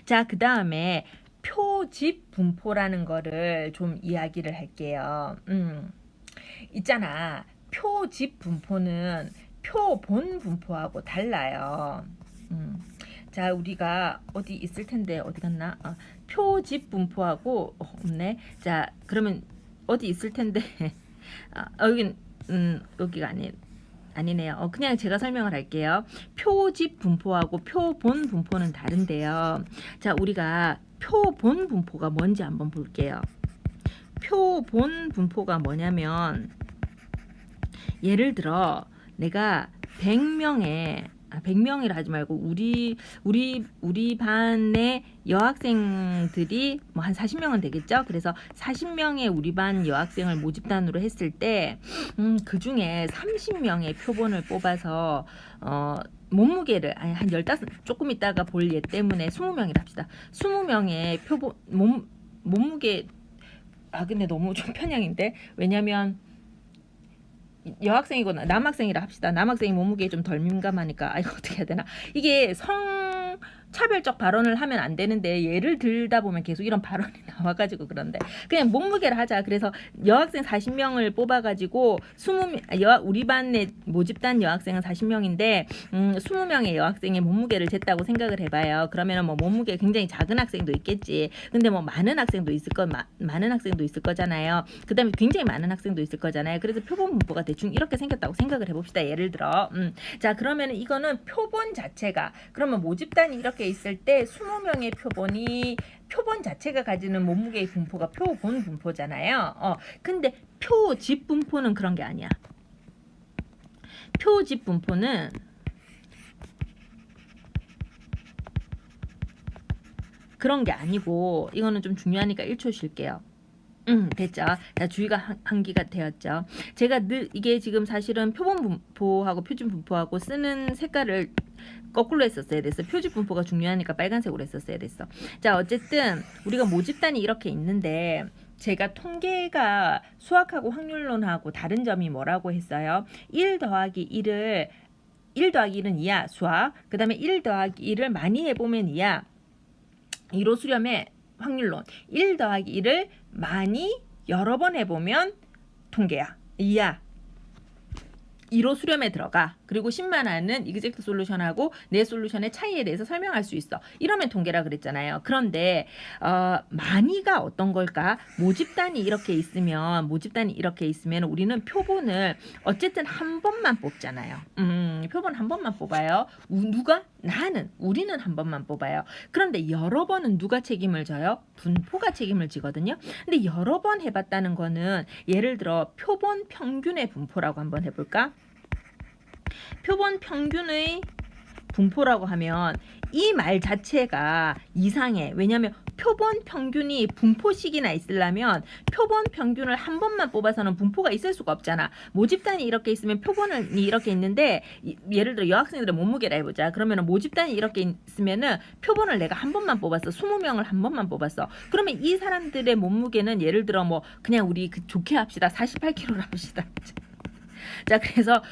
자, 그 다음에 표집 분포라는 거를 좀 이야기를 할게요. 있잖아. 표집 분포는 표본 분포하고 달라요. 자, 우리가 어디 있을 텐데 어디 갔나? 표집 분포하고 없네. 자, 그러면 어디 있을 텐데 여긴 여기가 아니네요. 그냥 제가 설명을 할게요. 표집 분포하고 표본 분포는 다른데요. 자, 우리가 표본 분포가 뭔지 한번 볼게요. 표본 분포가 뭐냐면 예를 들어 내가 100명이라 하지 말고 우리 반의 여학생들이 뭐 한 40명은 되겠죠. 그래서 40명의 우리 반 여학생을 모집단으로 했을 때 그 중에 30명의 표본을 뽑아서 몸무게를 한 15 조금 있다가 볼 예 때문에 20명이라 합시다. 20명의 표본 몸무게 근데 너무 좀 편향인데 왜냐면 여학생이거나 남학생이라 합시다. 남학생이 몸무게에 좀 덜 민감하니까 이거 어떻게 해야 되나? 이게 성차별적 발언을 하면 안 되는데 예를 들다 보면 계속 이런 발언이 나와가지고 그런데 그냥 몸무게를 하자. 그래서 여학생 40명을 뽑아가지고 20명 우리 반의 모집단 여학생은 40명인데 20명의 여학생의 몸무게를 쟀다고 생각을 해봐요. 그러면 뭐 몸무게 굉장히 작은 학생도 있겠지. 근데 뭐 많은 학생도 있을 거잖아요. 그 다음에 굉장히 많은 학생도 있을 거잖아요. 그래서 표본 분포가 대충 이렇게 생겼다고 생각을 해봅시다. 예를 들어 자, 그러면 이거는 표본 자체가 그러면 모집단이 이렇게 있을 때 20명의 표본 자체가 가지는 몸무게의 분포가 표본 분포잖아요. 근데 표집 분포는 그런 게 아니야. 표집 분포는 그런 게 아니고 이거는 좀 중요하니까 1초 쉴게요. 됐죠. 자, 주의가 한기가 되었죠. 제가 늘 이게 지금 사실은 표본 분포하고 표준 분포하고 쓰는 색깔을 거꾸로 했었어야 됐어. 표준 분포가 중요하니까 빨간색으로 했었어야 됐어. 자, 어쨌든 우리가 모집단이 이렇게 있는데 제가 통계가 수학하고 확률론하고 다른 점이 뭐라고 했어요? 1 더하기 1은 2야, 수학. 그 다음에 1 더하기 1을 많이 해보면 2야. 이로 수렴해 확률론. 1 더하기 1을 많이 여러 번 해보면 통계야. 2야. 2로 수렴에 들어가. 그리고 10만원은 이그젝트 솔루션하고 내 솔루션의 차이에 대해서 설명할 수 있어. 이러면 통계라 그랬잖아요. 그런데 많이가 어떤 걸까? 모집단이 이렇게 있으면 우리는 표본을 어쨌든 한 번만 뽑잖아요. 표본 한 번만 뽑아요. 누가? 우리는 한 번만 뽑아요. 그런데 여러 번은 누가 책임을 져요? 분포가 책임을 지거든요. 근데 여러 번 해봤다는 거는 예를 들어 표본 평균의 분포라고 한번 해볼까? 표본 평균의 분포라고 하면 이 말 자체가 이상해. 왜냐하면 표본 평균이 분포식이나 있으려면 표본 평균을 한 번만 뽑아서는 분포가 있을 수가 없잖아. 모집단이 이렇게 있으면 표본이 이렇게 있는데 예를 들어 여학생들의 몸무게라 해보자. 그러면 모집단이 이렇게 있으면은 표본을 내가 한 번만 뽑았어. 20명을 한 번만 뽑았어. 그러면 이 사람들의 몸무게는 예를 들어 뭐 그냥 우리 좋게 합시다. 48kg로 합시다. 자, 그래서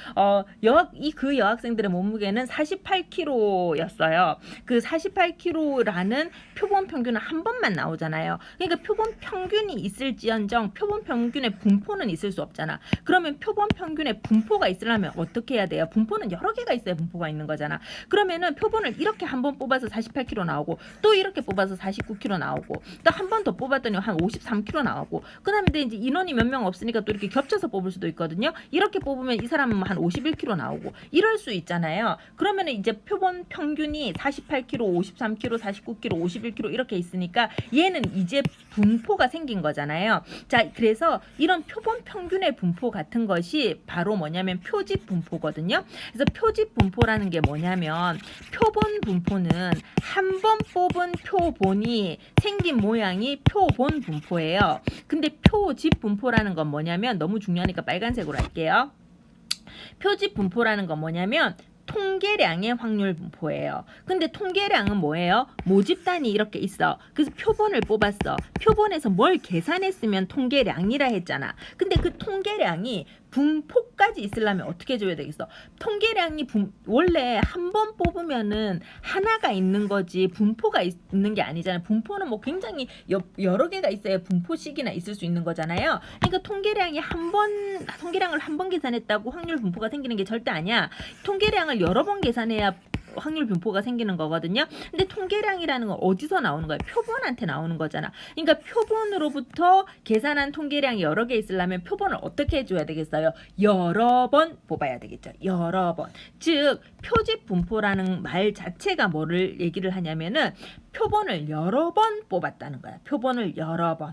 그 여학생들의 몸무게는 48kg였어요. 그 48kg라는 표본 평균은 한 번만 나오잖아요. 그러니까 표본 평균이 있을지언정 표본 평균의 분포는 있을 수 없잖아. 그러면 표본 평균의 분포가 있으려면 어떻게 해야 돼요? 분포는 여러 개가 있어야 분포가 있는 거잖아. 그러면은 표본을 이렇게 한 번 뽑아서 48kg 나오고 또 이렇게 뽑아서 49kg 나오고 또 한 번 더 뽑았더니 한 53kg 나오고 그 다음에 이제 인원이 몇 명 없으니까 또 이렇게 겹쳐서 뽑을 수도 있거든요. 이렇게 뽑으면 이 사람은 한 51kg 나오고 이럴 수 있잖아요. 그러면 이제 표본 평균이 48kg, 53kg, 49kg, 51kg 이렇게 있으니까 얘는 이제 분포가 생긴 거잖아요. 자, 그래서 이런 표본 평균의 분포 같은 것이 바로 뭐냐면 표집 분포거든요. 그래서 표집 분포라는 게 뭐냐면 표본 분포는 한 번 뽑은 표본이 생긴 모양이 표본 분포예요. 근데 표집 분포라는 건 뭐냐면 너무 중요하니까 빨간색으로 할게요. 표집 분포라는 건 뭐냐면 통계량의 확률 분포예요. 근데 통계량은 뭐예요? 모집단이 이렇게 있어. 그래서 표본을 뽑았어. 표본에서 뭘 계산했으면 통계량이라 했잖아. 근데 그 통계량이 분포까지 있으려면 어떻게 해줘야 되겠어? 통계량이 원래 한 번 뽑으면은 하나가 있는 거지 분포가 있는 게 아니잖아요. 분포는 뭐 굉장히 여러 개가 있어야 분포식이나 있을 수 있는 거잖아요. 그러니까 통계량을 한 번 계산했다고 확률 분포가 생기는 게 절대 아니야. 통계량을 여러 번 계산해야 확률 분포가 생기는 거거든요. 근데 통계량이라는 건 어디서 나오는 거야? 표본한테 나오는 거잖아. 그러니까 표본으로부터 계산한 통계량이 여러 개 있으려면 표본을 어떻게 해줘야 되겠어요? 여러 번 뽑아야 되겠죠. 여러 번. 즉 표집 분포라는 말 자체가 뭐를 얘기를 하냐면은 표본을 여러 번 뽑았다는 거야. 표본을 여러 번.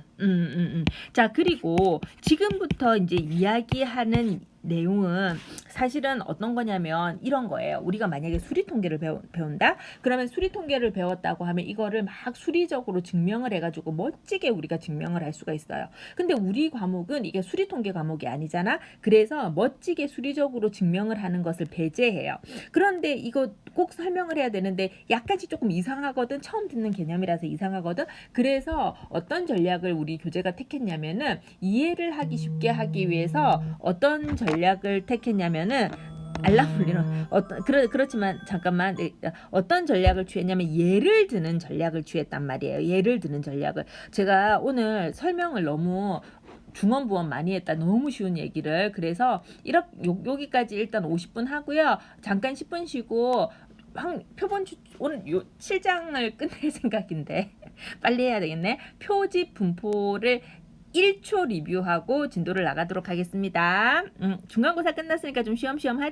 자, 그리고 지금부터 이제 이야기하는 내용은 사실은 어떤 거냐면 이런 거예요. 우리가 만약에 수리 통계를 배운다? 그러면 수리 통계를 배웠다고 하면 이거를 막 수리적으로 증명을 해가지고 멋지게 우리가 증명을 할 수가 있어요. 근데 우리 과목은 이게 수리 통계 과목이 아니잖아. 그래서 멋지게 수리적으로 증명을 하는 것을 배제해요. 그런데 이거 꼭 설명을 해야 되는데 약간씩 조금 이상하거든. 처음 듣는 개념이라서 이상하거든. 그래서 어떤 전략을 우리 교재가 택했냐면은 이해를 하기 쉽게 하기 위해서 어떤 전략을 택했냐면은 알람 울리는 그렇지만 잠깐만 어떤 전략을 취했냐면 예를 드는 전략을 취했단 말이에요. 예를 드는 전략을 제가 오늘 설명을 너무 중원부원 많이 했다. 너무 쉬운 얘기를. 그래서 여기까지 일단 50분 하고요. 잠깐 10분 쉬고 표본 오늘 7장을 끝낼 생각인데 빨리 해야 되겠네. 표집 분포를 1초 리뷰하고 진도를 나가도록 하겠습니다. 중간고사 끝났으니까 좀 쉬엄쉬엄 하자.